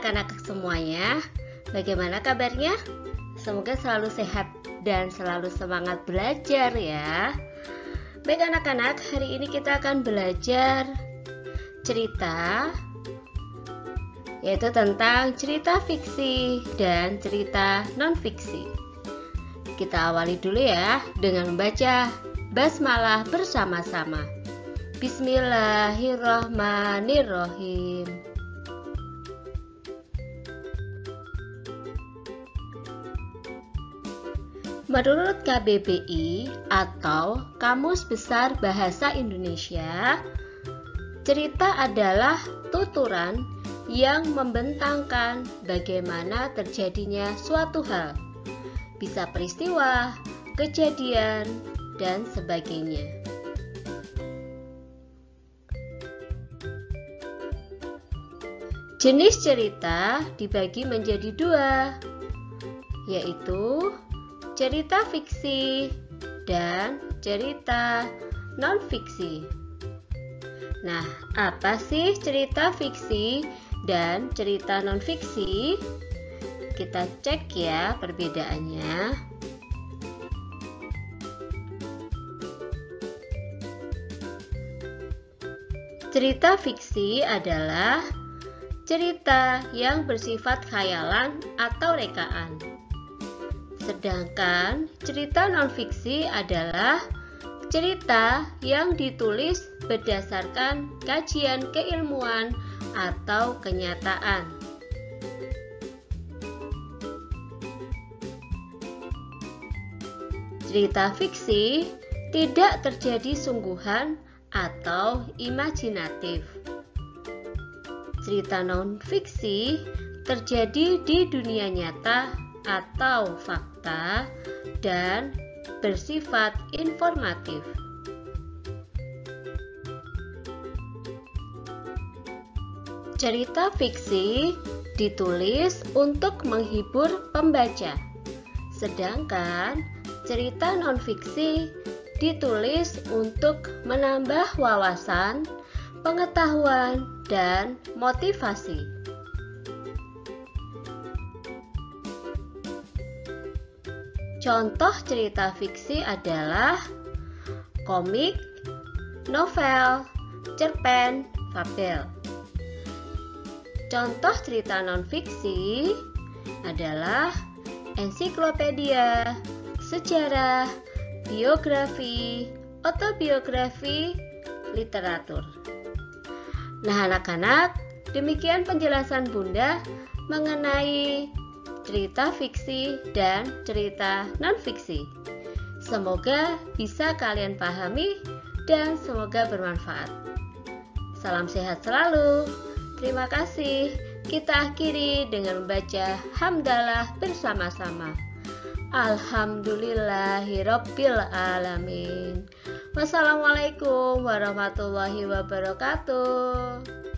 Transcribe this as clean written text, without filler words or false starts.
anak-anak semuanya, bagaimana kabarnya? Semoga selalu sehat dan selalu semangat belajar ya. Baik anak-anak, hari ini kita akan belajar cerita, yaitu tentang cerita fiksi dan cerita non-fiksi. Kita awali dulu ya dengan membaca basmalah bersama-sama. Bismillahirrahmanirrahim. Menurut KBBI atau Kamus Besar Bahasa Indonesia, cerita adalah tuturan yang membentangkan bagaimana terjadinya suatu hal, bisa peristiwa, kejadian, dan sebagainya. Jenis cerita dibagi menjadi dua, yaitu cerita fiksi dan cerita non-fiksi. Nah, apa sih cerita fiksi dan cerita non-fiksi? Kita cek ya perbedaannya. Cerita fiksi adalah cerita yang bersifat khayalan atau rekaan. Sedangkan cerita non-fiksi adalah cerita yang ditulis berdasarkan kajian keilmuan atau kenyataan. Cerita fiksi tidak terjadi sungguhan atau imajinatif. Cerita non-fiksi terjadi di dunia nyata atau fakta dan bersifat informatif. Cerita fiksi ditulis untuk menghibur pembaca, sedangkan cerita non-fiksi ditulis untuk menambah wawasan, pengetahuan, dan motivasi. Contoh cerita fiksi adalah komik, novel, cerpen, fabel. Contoh cerita non-fiksi adalah ensiklopedia, sejarah, biografi, autobiografi, literatur. Nah anak-anak, demikian penjelasan Bunda mengenai cerita fiksi dan cerita non-fiksi. Semoga bisa kalian pahami dan semoga bermanfaat. Salam sehat selalu. Terima kasih. Kita akhiri dengan membaca hamdalah bersama-sama. Alhamdulillahirabbil alamin. Wassalamualaikum warahmatullahi wabarakatuh.